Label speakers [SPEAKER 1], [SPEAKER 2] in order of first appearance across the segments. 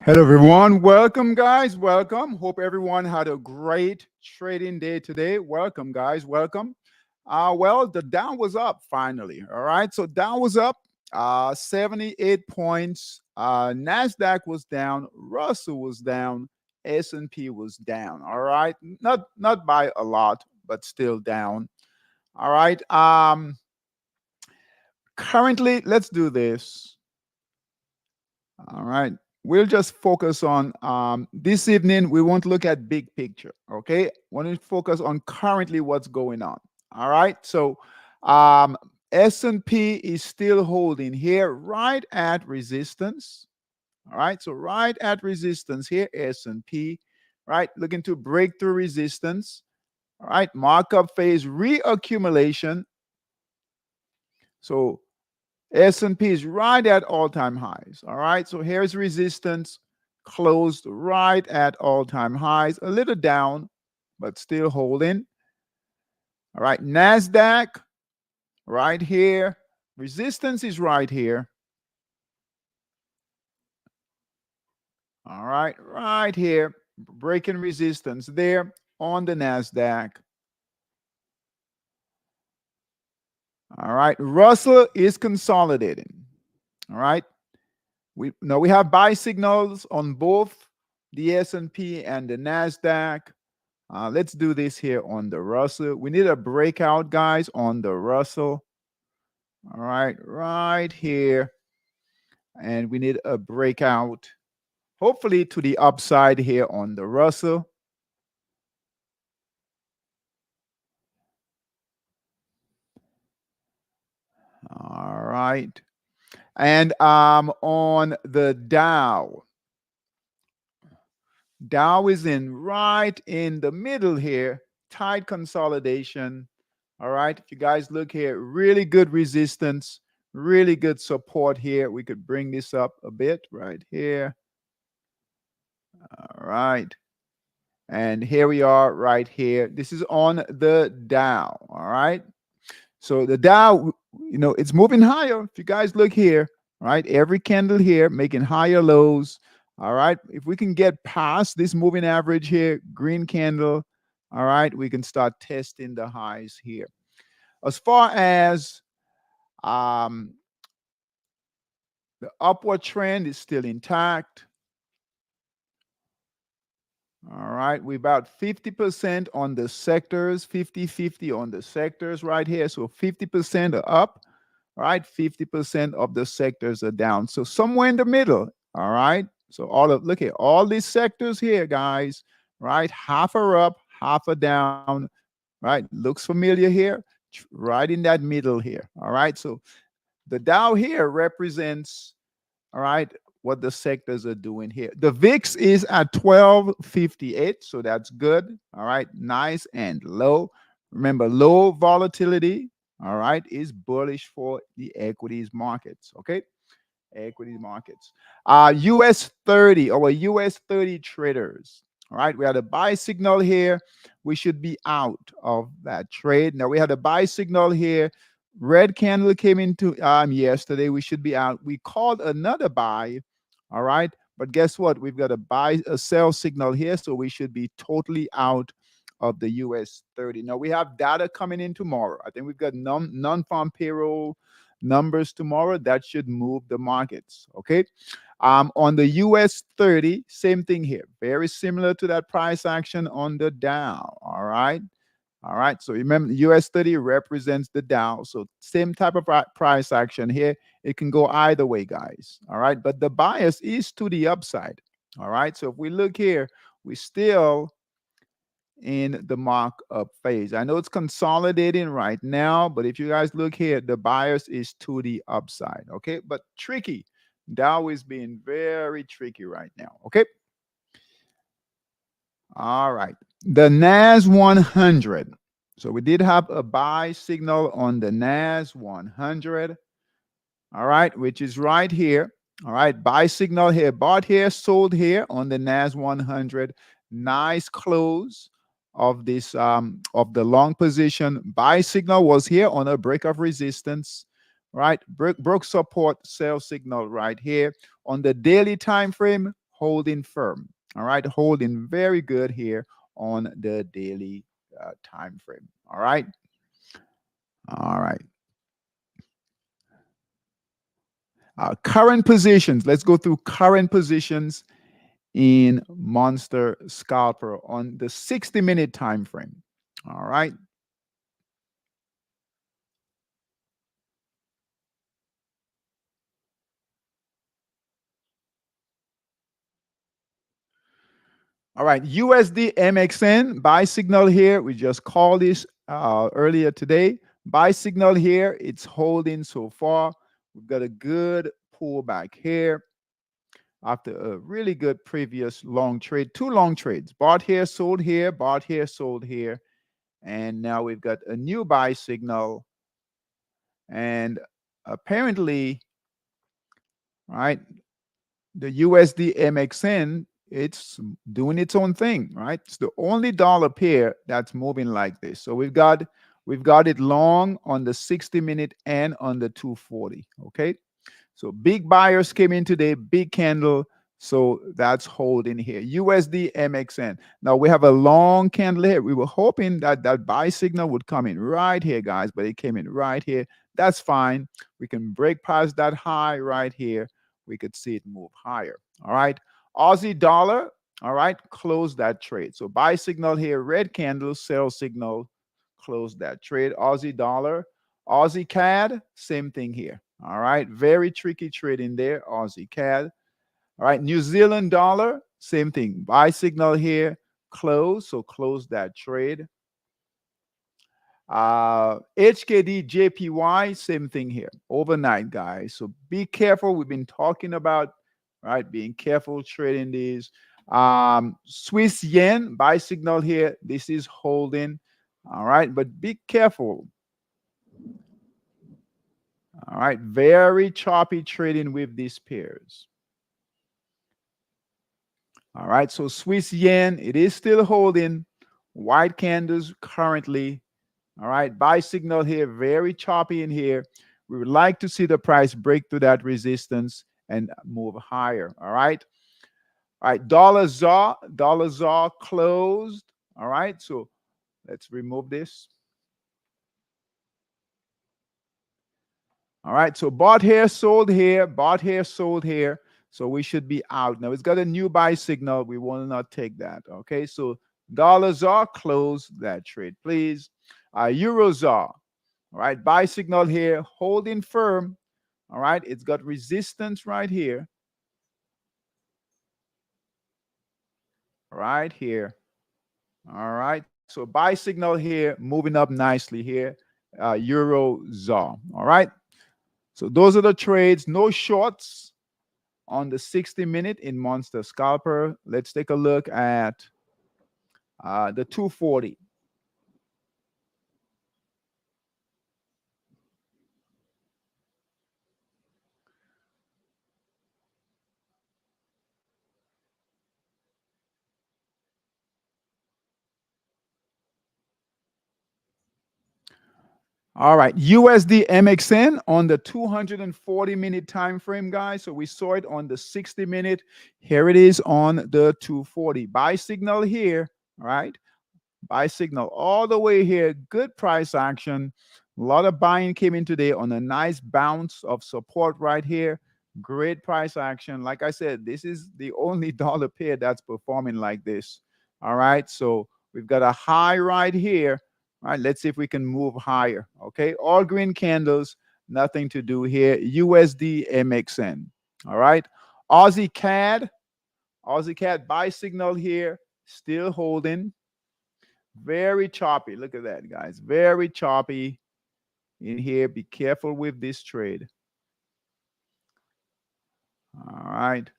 [SPEAKER 1] Hello, everyone. Welcome, guys. Welcome. Hope everyone had a great trading day today. Welcome, guys. Welcome. Well, the Dow was up finally. All right. So Dow was up 78 points. Nasdaq was down. Russell was down. S&P was down. All right. Not by a lot, but still down. All right. Currently, let's do this. All right. We'll just focus on this evening. We won't look at big picture. Okay. Want to focus on currently what's going on. All right. So S&P is still holding here right at resistance. All right. So right at resistance here, S&P, right, looking to break through resistance. All right. Markup phase reaccumulation. So S&P is right at all-time highs. All right, so here's resistance, closed right at all-time highs, a little down, but still holding. All right, NASDAQ right here. Resistance is right here. All right here, breaking resistance there on the NASDAQ. All right, Russell is consolidating. All right. We have buy signals on both the S&P and the NASDAQ. Let's do this here on the Russell. We need a breakout, guys, on the Russell. All right here. And we need a breakout, hopefully to the upside here on the Russell. All right. And on the Dow is right in the middle here, tight consolidation. All right, if you guys look here, really good resistance, really good support here. We could bring this up a bit right here. All right. And here we are right here. This is on the Dow. All right. So the Dow, it's moving higher. If you guys look here, right, every candle here making higher lows. All right. If we can get past this moving average here, green candle, all right, we can start testing the highs here. As far as the upward trend is still intact. All right, we're about 50% on the sectors, 50-50 on the sectors right here. So 50% are up, all right, 50% of the sectors are down. So somewhere in the middle, all right. So look at all these sectors here, guys, right? Half are up, half are down, right? Looks familiar here, right in that middle here, all right? So the Dow here represents, all right, what the sectors are doing here. The VIX is at 1258, so that's good. All right, nice and low. Remember, low volatility, all right, is bullish for the equities markets, okay? Equities markets. US 30, our US 30 traders, all right, we had a buy signal here. We should be out of that trade. Now, we had a buy signal here. Red candle came into yesterday. We should be out. We called another buy. All right. But guess what? We've got a sell signal here. So we should be totally out of the US 30. Now we have data coming in tomorrow. I think we've got non-farm payroll numbers tomorrow. That should move the markets. Okay. On the US 30, same thing here. Very similar to that price action on the Dow. All right. All right, so remember, the US 30 represents the Dow. So same type of price action here. It can go either way, guys. All right, but the bias is to the upside. All right, so if we look here, we're still in the markup phase. I know it's consolidating right now, but if you guys look here, the bias is to the upside. Okay, but tricky. Dow is being very tricky right now. Okay. All right. The NAS 100. So we did have a buy signal on the NAS 100. All right, which is right here. All right, buy signal here, bought here, sold here on the NAS 100. Nice close of this of the long position. Buy signal was here on a break of resistance. Right, broke support, sell signal right here on the daily time frame. holding firm. All right, holding very good here on the daily time frame. All right. All right. Current positions. Let's go through current positions in Monster Scalper on the 60-minute time frame. All right. All right. USD MXN buy signal here. We just called this earlier today. Buy signal here. It's holding so far. We've got a good pullback here after a really good previous long trade. Two long trades. Bought here, sold here, bought here, sold here. And now we've got a new buy signal. And apparently, right, the USD MXN, it's doing its own thing, right? It's the only dollar pair that's moving like this. So we've got it long on the 60-minute and on the 240. Okay. So big buyers came in today, big candle. So that's holding here. USD MXN. Now we have a long candle here. We were hoping that that buy signal would come in right here, guys, but it came in right here. That's fine. We can break past that high right here. We could see it move higher. All right. Aussie dollar. All right. Close that trade. So buy signal here, red candle, sell signal, close that trade. Aussie dollar. Aussie CAD, same thing here. All right. Very tricky trade in there. Aussie CAD. All right. New Zealand dollar, same thing. Buy signal here, close. So close that trade. HKD JPY, same thing here. Overnight, guys. So be careful. We've been talking about, right, being careful trading these. Swiss yen, buy signal here. This is holding. All right. But be careful. All right. Very choppy trading with these pairs. All right. So Swiss yen, it is still holding. White candles currently. All right. Buy signal here. Very choppy in here. We would like to see the price break through that resistance and move higher. All right. All right. Dollar ZAR closed. All right. So let's remove this. All right. So bought here, sold here, bought here, sold here. So we should be out. Now it's got a new buy signal. We will not take that. Okay. So dollar ZAR, close that trade, please. Euro ZAR. All right. Buy signal here, holding firm. All right. It's got resistance right here. Right here. All right. So buy signal here, moving up nicely here. Euro ZAR. All right. So those are the trades. No shorts on the 60-minute in Monster Scalper. Let's take a look at the 240. All right, USD MXN on the 240-minute time frame, guys. So we saw it on the 60-minute. Here it is on the 240. Buy signal here, right? Buy signal all the way here. Good price action. A lot of buying came in today on a nice bounce of support right here. Great price action. Like I said, this is the only dollar pair that's performing like this. All right, so we've got a high right here. All right, let's see if we can move higher. Okay, all green candles, nothing to do here. USD MXN. All right, Aussie CAD buy signal here, still holding. Very choppy. Look at that, guys. Very choppy in here. Be careful with this trade. All right.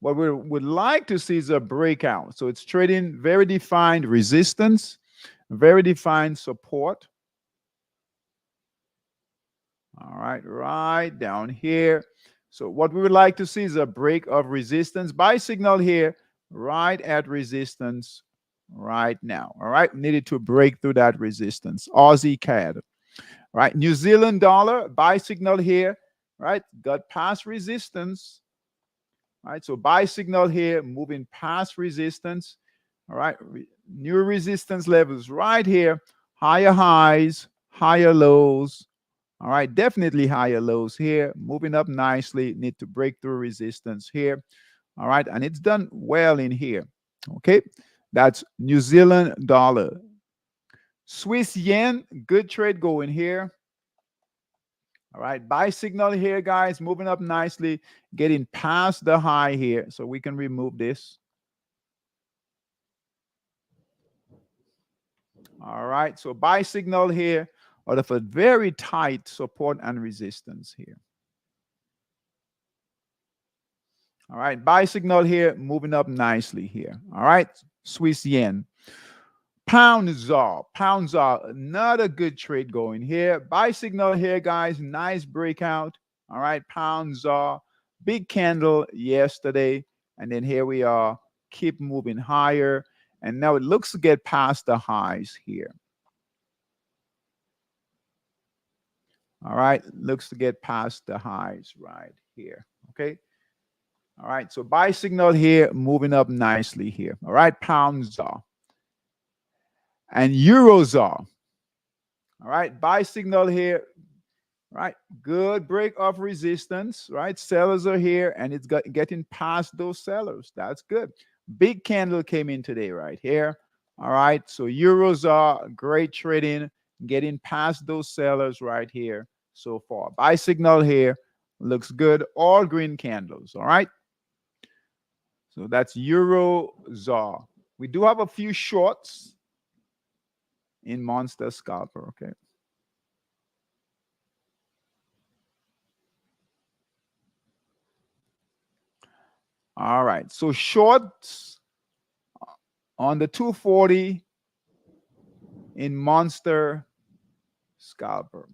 [SPEAKER 1] What we would like to see is a breakout. So it's trading very defined resistance, very defined support. All right, right down here. So what we would like to see is a break of resistance. Buy signal here, right at resistance right now. All right, needed to break through that resistance. Aussie CAD. All right, New Zealand dollar, buy signal here, right? Got past resistance. All right, so buy signal here, moving past resistance. All right, new resistance levels right here, higher highs, higher lows. All right, definitely higher lows here, moving up nicely. Need to break through resistance here. All right, and it's done well in here. Okay, that's New Zealand dollar. Swiss yen, good trade going here. All right, buy signal here, guys, moving up nicely, getting past the high here. So we can remove this. All right, so buy signal here out of a very tight support and resistance here. All right, buy signal here, moving up nicely here. All right, Swiss yen. Pounds are another good trade going here. Buy signal here, guys. Nice breakout. All right, pounds are big candle yesterday, and then here we are. Keep moving higher, and now it looks to get past the highs here. All right, looks to get past the highs right here. Okay. All right, so buy signal here, moving up nicely here. All right, pounds are and euros are. All right, buy signal here. Right, good break of resistance. Right, sellers are here, and it's getting past those sellers. That's good. Big candle came in today, right here. All right, so euros are great trading, getting past those sellers right here so far. Buy signal here looks good. All green candles. All right. So that's Euro ZAR. We do have a few shorts in Monster Scalper, okay? All right, so shorts on the 240 in Monster Scalper.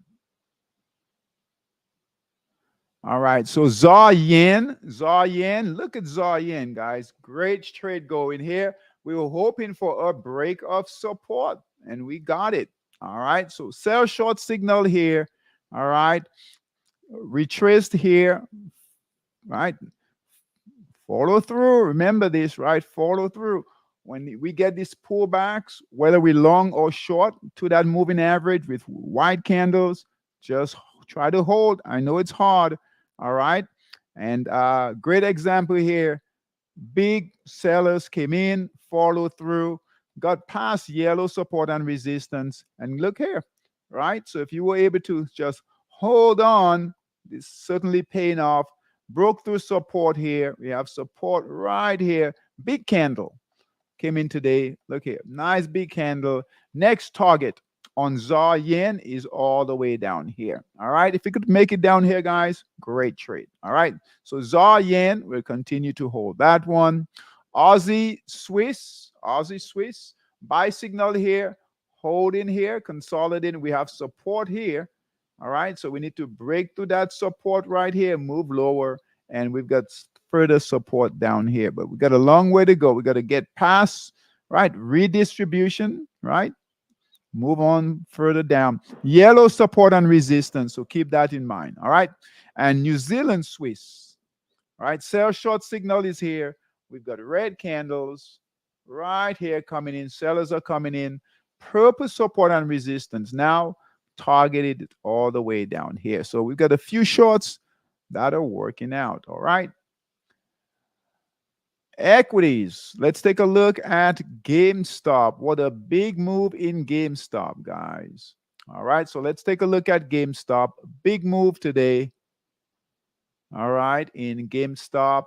[SPEAKER 1] All right, so ZAR Yen, look at ZAR Yen, guys. Great trade going here. We were hoping for a break of support, and we got it. All right, so sell short signal here. All right, retraced here. Right, follow through. Remember this, right? Follow through. When we get these pullbacks, whether we long or short to that moving average with white candles, just try to hold. I know it's hard. All right. And great example here. Big sellers came in, follow through, got past yellow support and resistance. And look here, right? So if you were able to just hold on, it's certainly paying off. Broke through support here. We have support right here. Big candle came in today. Look here. Nice big candle. Next target on ZAR Yen is all the way down here. All right. If you could make it down here, guys, great trade. All right. So ZAR Yen, we'll continue to hold that one. Aussie Swiss, buy signal here, hold in here, consolidating. We have support here. All right. So we need to break through that support right here, move lower, and we've got further support down here. But we got a long way to go. We got to get past, right? Redistribution, right? Move on further down. Yellow support and resistance. So keep that in mind. All right. And New Zealand Swiss. All right. Sell short signal is here. We've got red candles right here coming in. Sellers are coming in. Purple support and resistance. Now targeted all the way down here. So we've got a few shorts that are working out. All right. Equities. Let's take a look at GameStop. What a big move in GameStop, guys. All right. So let's take a look at GameStop. Big move today. All right. In GameStop.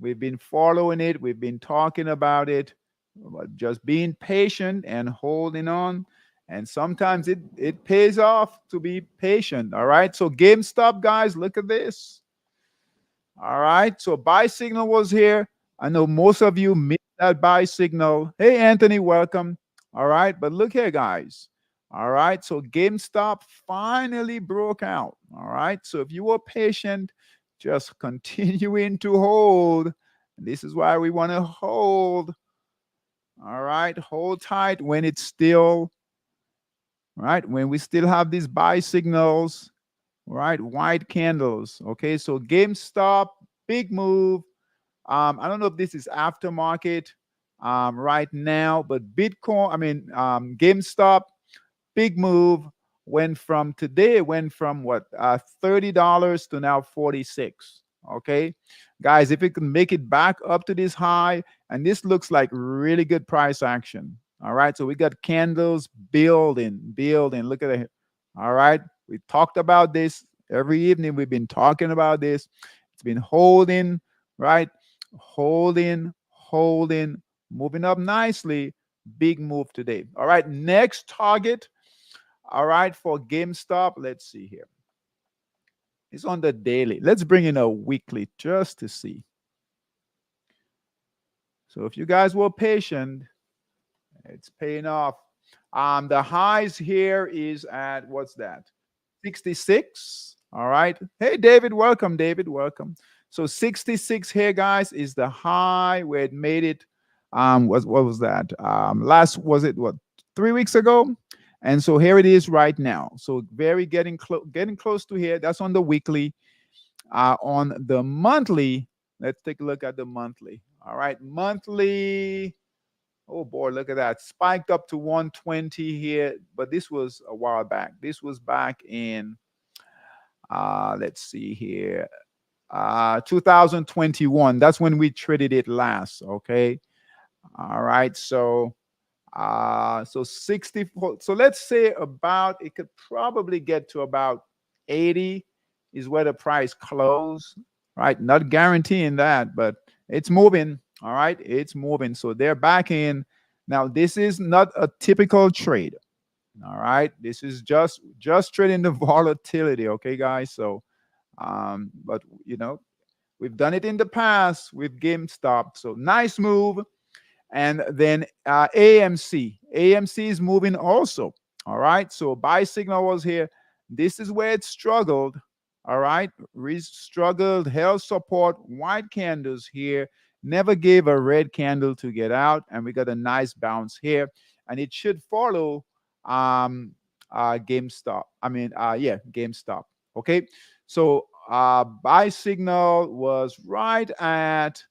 [SPEAKER 1] We've been following it. We've been talking about it. Just being patient and holding on. And sometimes it pays off to be patient. All right. So GameStop, guys, look at this. All right. So buy signal was here. I know most of you missed that buy signal. Hey, Anthony, welcome. All right. But look here, guys. All right. So GameStop finally broke out. All right. So if you were patient, just continuing to hold. This is why we want to hold. All right. Hold tight when it's still, right, when we still have these buy signals, right, white candles. Okay. So GameStop, big move. I don't know if this is aftermarket right now, but GameStop, big move. Went from today, it went from what, $30 to now 46. Okay, guys, if it can make it back up to this high, and this looks like really good price action. All right, so we got candles building. Look at it. All right, we talked about this every evening. We've been talking about this. It's been holding, right? Holding, moving up nicely. Big move today. All right, next target. All right, for GameStop, let's see here. It's on the daily. Let's bring in a weekly just to see. So if you guys were patient, it's paying off. The highs here is at, what's that? 66. All right. Hey, David, welcome. David, welcome. So 66 here, guys, is the high where it made it. What was that? Last, was it what, 3 weeks ago? And so here it is right now. So very getting close to here. That's on the weekly. On the monthly, let's take a look at the monthly. All right, monthly. Oh boy, look at that. Spiked up to 120 here, but this was a while back. This was back in let's see here. 2021. That's when we traded it last. Okay. All right. So 64. So let's say about, it could probably get to about 80 is where the price closed. Right. Not guaranteeing that, but it's moving. All right. It's moving. So they're back in. Now, this is not a typical trade. All right. This is just trading the volatility. Okay, guys. So but we've done it in the past with GameStop. So nice move. And then AMC is moving also. All right. So buy signal was here. This is where it struggled. All right. Struggled, held support, white candles here. Never gave a red candle to get out. And we got a nice bounce here. And it should follow GameStop. GameStop. Okay. So buy signal was right at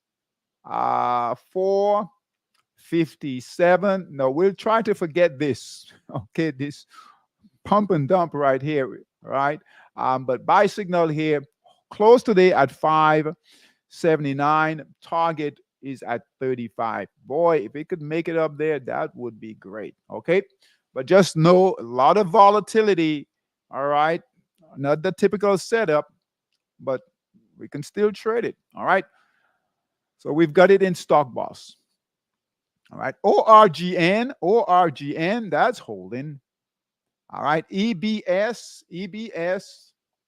[SPEAKER 1] 457. No, we'll try to forget this. Okay, this pump and dump right here, right? But buy signal here, close today at 579. Target is at 35. Boy, if it could make it up there, that would be great. Okay, but just know a lot of volatility. All right, not the typical setup, but we can still trade it. All right. So we've got it in stock boss. All right. ORGN, that's holding. All right. EBS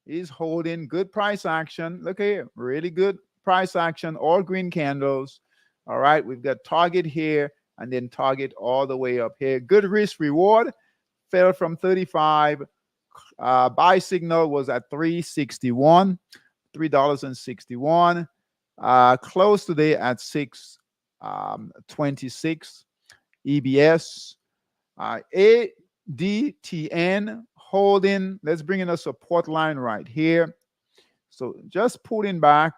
[SPEAKER 1] is holding. Good price action. Look here. Really good price action. All green candles. All right. We've got target here and then target all the way up here. Good risk reward. Fell from 35. Buy signal was at 361. $3.61. Close today at 626. EBS. ADTN holding. Let's bring in a support line right here. So just pulling back.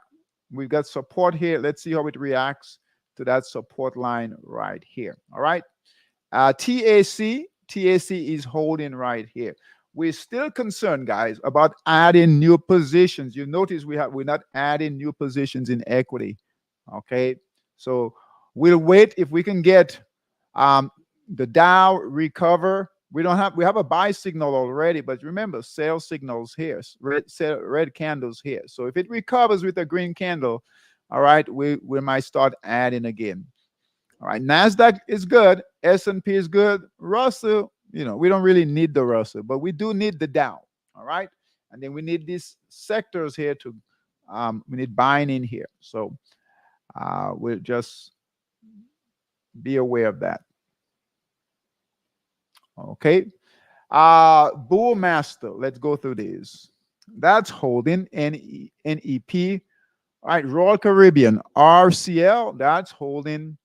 [SPEAKER 1] We've got support here. Let's see how it reacts to that support line right here. All right. TAC is holding right here. We're still concerned, guys, about adding new positions. You notice we're not adding new positions in equity. Okay, so we'll wait if we can get the Dow recover. We have a buy signal already, but remember, sell signals here, red candles here. So if it recovers with a green candle, all right, we might start adding again. All right, NASDAQ is good, S&P is good, Russell. We don't really need the Russell, but we do need the Dow. All right. And then we need these sectors here to, we need buying in here. So we'll just be aware of that. Okay. Bull Master. Let's go through these. That's holding NEP. All right. Royal Caribbean, RCL. That's holding.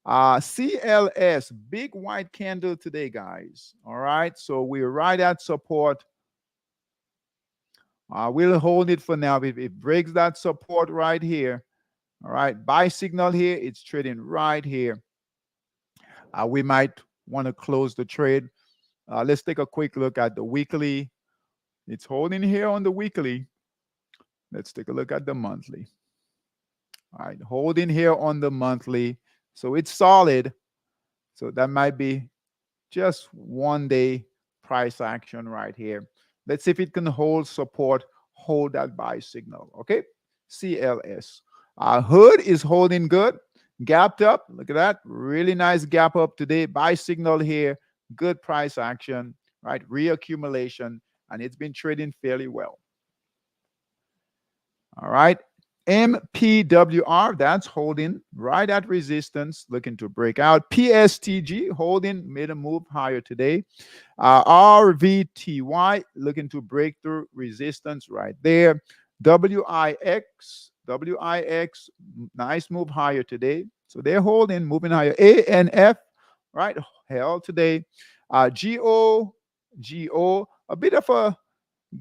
[SPEAKER 1] CLS, big white candle today, guys. All right. So we're right at support. We'll hold it for now. If it breaks that support right here, all right, buy signal here, it's trading right here. We might want to close the trade. Let's take a quick look at the weekly. It's holding here on the weekly. Let's take a look at the monthly. All right, holding here on the monthly. So it's solid. So that might be just 1 day price action right here. Let's see if it can hold support, hold that buy signal. Okay, CLS. Hood is holding good, gapped up. Look at that, really nice gap up today. Buy signal here, good price action, right? Reaccumulation, and it's been trading fairly well. All right. MPWR, that's holding right at resistance, looking to break out. PSTG holding, made a move higher today. RVTY looking to break through resistance right there. WIX, nice move higher today. So they're holding, moving higher. ANF, right, held today. GO, a bit of a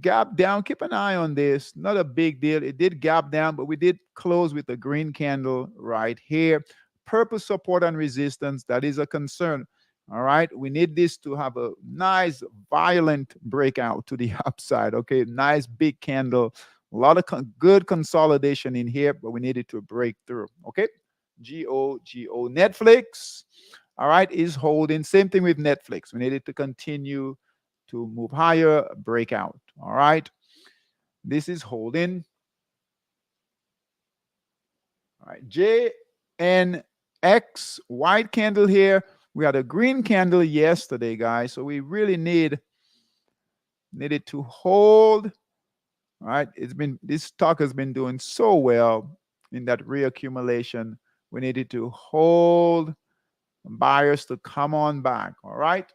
[SPEAKER 1] gap down. Keep an eye on this. Not a big deal. It did gap down, but we did close with a green candle right here. Purple support and resistance. That is a concern. All right. We need this to have a nice, violent breakout to the upside. Okay. Nice big candle. A lot of good consolidation in here, but we need it to break through. Okay. GO. Netflix. All right. Is holding. Same thing with Netflix. We need it to continue to move higher, breakout. All right. This is holding. All right. JNX, white candle here. We had a green candle yesterday, guys. So we really need it to hold. All right. This stock has been doing so well in that reaccumulation. We needed to hold, buyers to come on back. All right.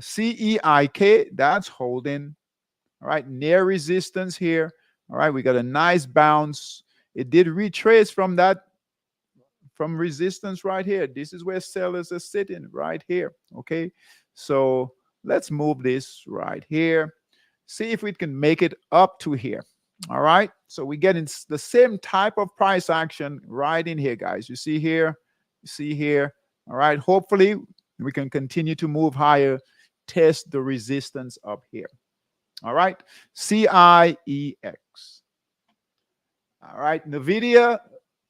[SPEAKER 1] CEIK, that's holding. All right, near resistance here. All right, we got a nice bounce. It did retrace from resistance right here. This is where sellers are sitting right here. Okay, so let's move this right here. See if we can make it up to here. All right, so we're getting the same type of price action right in here, guys. You see here, All right, hopefully we can continue to move higher, test the resistance up here. All right, CIEX. All right, NVIDIA.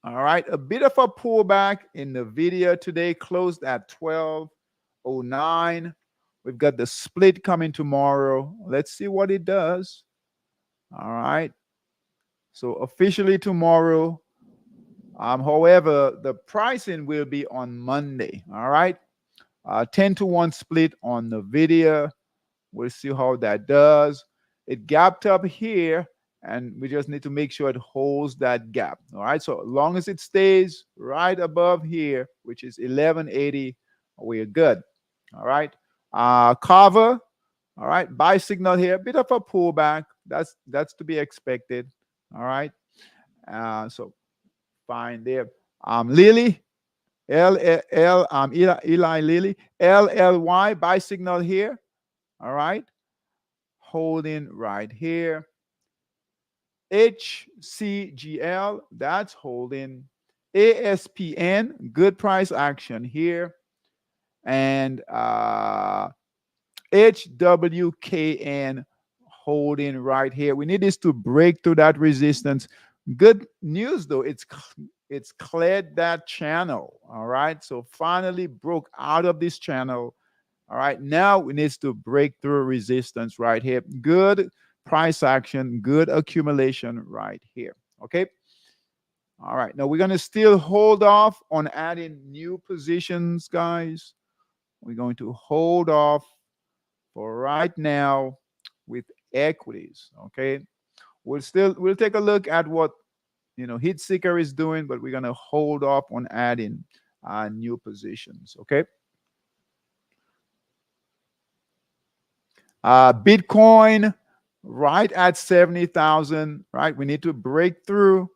[SPEAKER 1] All right, a bit of a pullback in NVIDIA today, closed at 1209. We've got the split coming tomorrow. Let's see what it does. All right, so officially tomorrow. However, the pricing will be on Monday. All right, 10-to-1 split on NVIDIA. We'll see how that does. It gapped up here, and we just need to make sure it holds that gap. All right, so as long as it stays right above here, which is 1180, we're good. All right, Kava. All right, buy signal here, a bit of a pullback. That's to be expected. All right, so fine there. Lily, Eli Lilly, LLY, buy signal here. All right, holding right here. HCGL, that's holding. ASPN, good price action here. And HWKN holding right here. We need this to break through that resistance. Good news though, it's cleared that channel. All right, so finally broke out of this channel. All right, now we need to break through resistance right here. Good price action, good accumulation right here. Okay. All right, now we're going to still hold off on adding new positions, guys. We're going to hold off for right now with equities. Okay. We'll take a look at what Heat Seeker is doing, but we're going to hold off on adding new positions. Okay. Bitcoin right at 70,000, right? We need to break through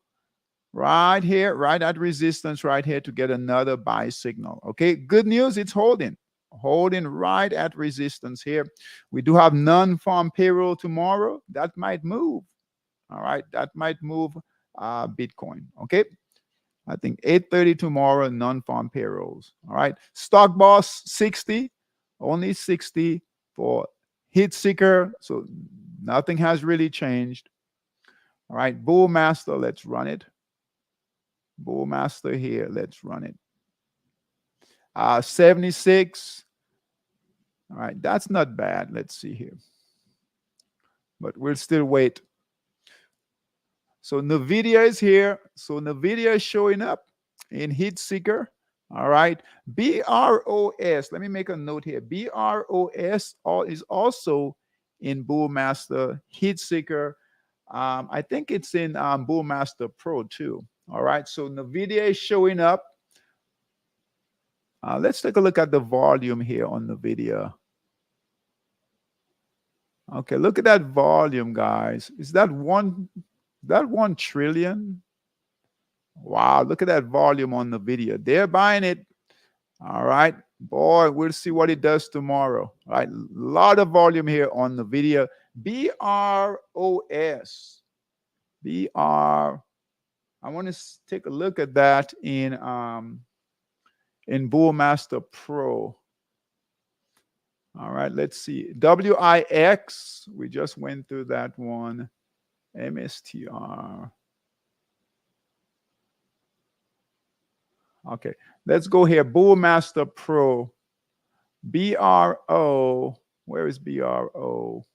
[SPEAKER 1] right here, right at resistance right here to get another buy signal. Okay, good news, it's holding. holding right at resistance here. We do have non-farm payroll tomorrow. That might move. All right, that might move Bitcoin. Okay, I think 8:30 tomorrow, non-farm payrolls. All right, stock boss 60, only 60 for hit seeker. So nothing has really changed. All right, bull master, let's run it. Bull master here, let's run it. 76. All right, that's not bad. Let's see here. But we'll still wait. So NVIDIA is here. So NVIDIA is showing up in hit seeker. All right. BROS. Let me make a note here. BROS is also in Bullmaster hit seeker. I think it's in Bullmaster Pro too. All right. So NVIDIA is showing up. Let's take a look at the volume here on NVIDIA. Okay, look at that volume, guys. Is that 1 trillion? Wow, look at that volume on NVIDIA. They're buying it. All right, boy, we'll see what it does tomorrow. All right, a lot of volume here on NVIDIA. BROS. I want to take a look at that in Bullmaster Pro. All right, let's see. WIX, we just went through that one. MSTR. Okay, let's go here. Bullmaster Pro. BRO. Where is BRO?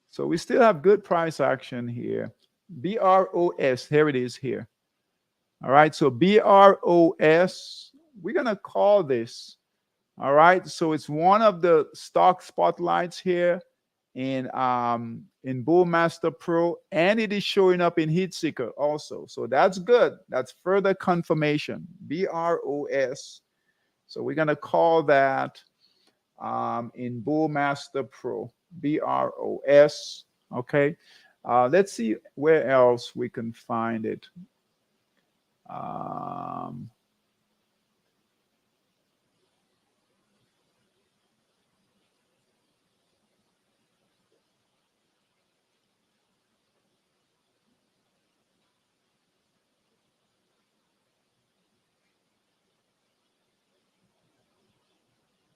[SPEAKER 1] So we still have good price action here. BROS. Here it is here. All right, so BROS, we're going to call this. All right, so it's one of the stock spotlights here in Bullmaster Pro, and it is showing up in HeatSeeker also. So that's good. That's further confirmation. BROS. So we're going to call that in Bullmaster Pro. BROS. Okay. Let's see where else we can find it.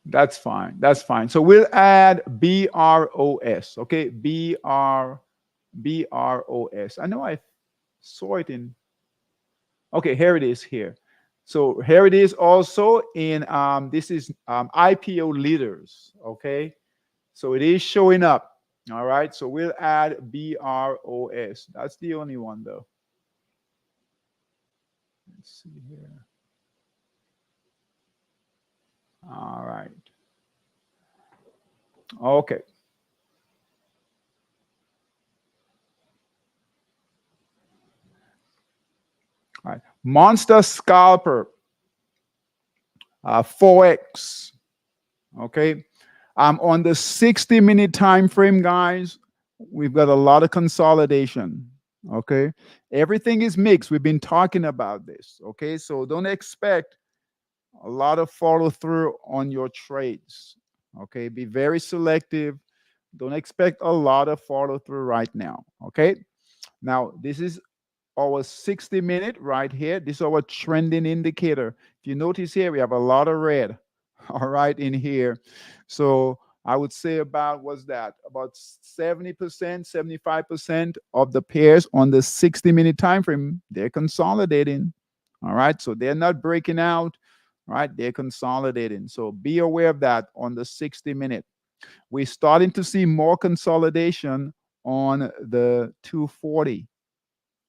[SPEAKER 1] That's fine. That's fine. So we'll add BROS. Okay, BROS. I know I saw it in. Okay, here it is here. So here it is also in this is IPO leaders. Okay, so it is showing up. All right, so we'll add BROS. That's the only one though. Let's see here. All right. Okay. All right. Monster Scalper. Forex. Okay. On the 60-minute time frame, guys, we've got a lot of consolidation. Okay. Everything is mixed. We've been talking about this. Okay. So don't expect a lot of follow through on your trades. Okay, be very selective. Don't expect a lot of follow through right now. Okay, now this is our 60-minute right here. This is our trending indicator. If you notice here, we have a lot of red. All right, in here. So I would say about what's that? About 70%, 75% of the pairs on the 60-minute time frame, they're consolidating. All right, so they're not breaking out. Right, they're consolidating. So be aware of that on the 60-minute. We're starting to see more consolidation on the 240.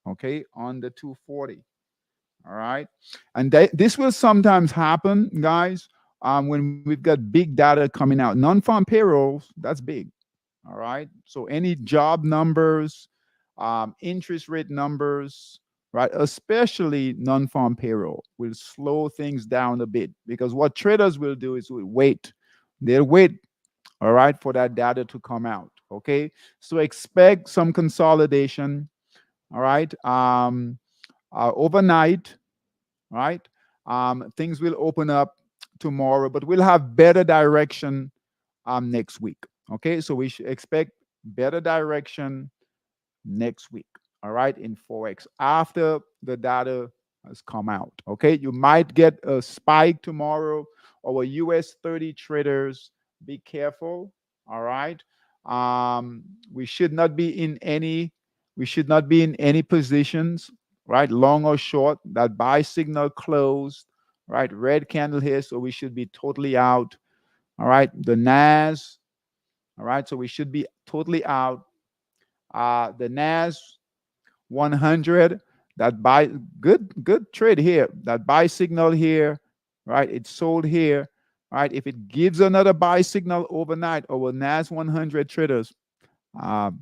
[SPEAKER 1] Okay, on the 240. All right, and this will sometimes happen, guys, when we've got big data coming out. Non-farm payrolls, that's big. All right, so any job numbers, interest rate numbers, right, especially non-farm payroll, will slow things down a bit, because what traders will do is will wait. They'll wait, all right, for that data to come out. Okay, so expect some consolidation. All right, overnight. right? Things will open up tomorrow, but we'll have better direction next week. Okay, so we should expect better direction next week. All right, in Forex after the data has come out. Okay, you might get a spike tomorrow. Our US 30 traders, be careful. All right, we should not be in any. We should not be in any positions. Right, long or short. That buy signal closed. Right, red candle here, so we should be totally out. All right, the NAS. All right, so we should be totally out. The NAS 100, that buy, good trade here. That buy signal here, right? It's sold here, right? If it gives another buy signal overnight, our NAS 100 traders um,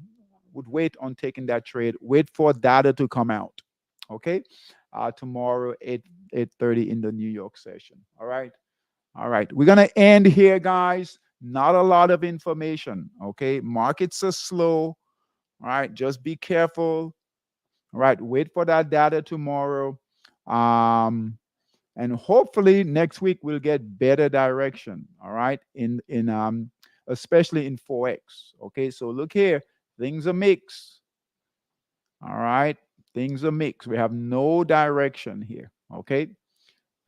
[SPEAKER 1] would wait on taking that trade. Wait for data to come out. Okay, tomorrow 8:30 in the New York session. All right. All right, we're gonna end here, guys. Not a lot of information. Okay, markets are slow. All right, just be careful. All right, wait for that data tomorrow. And hopefully next week we'll get better direction. All right, in especially in Forex. Okay, so look here, things are mixed. All right, things are mixed. We have no direction here. Okay.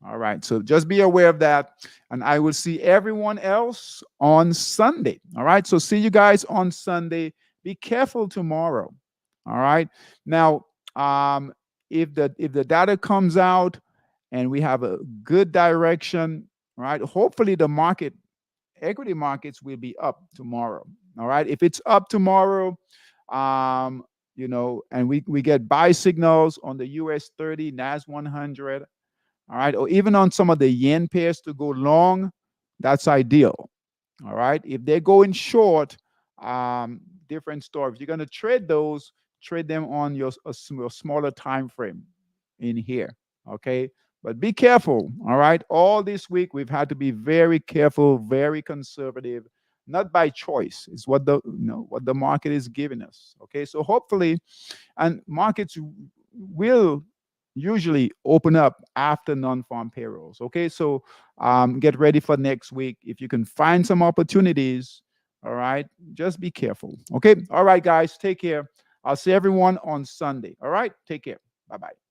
[SPEAKER 1] All right. So just be aware of that. And I will see everyone else on Sunday. All right. So see you guys on Sunday. Be careful tomorrow. All right. Now, if the data comes out and we have a good direction, right? Hopefully the equity markets will be up tomorrow. All right. If it's up tomorrow, um, and we get buy signals on the US 30, NAS 100, all right, or even on some of the yen pairs to go long, that's ideal. All right, if they're going short, different story. If you're going to trade those, trade them on your smaller time frame in here. Okay, but be careful. All right, all this week we've had to be very careful, very conservative, not by choice. It's what what the market is giving us. Okay, so hopefully, and markets will usually open up after non-farm payrolls. Okay, so get ready for next week. If you can find some opportunities, all right, just be careful. Okay, all right, guys, take care. I'll see everyone on Sunday. All right, take care. Bye bye.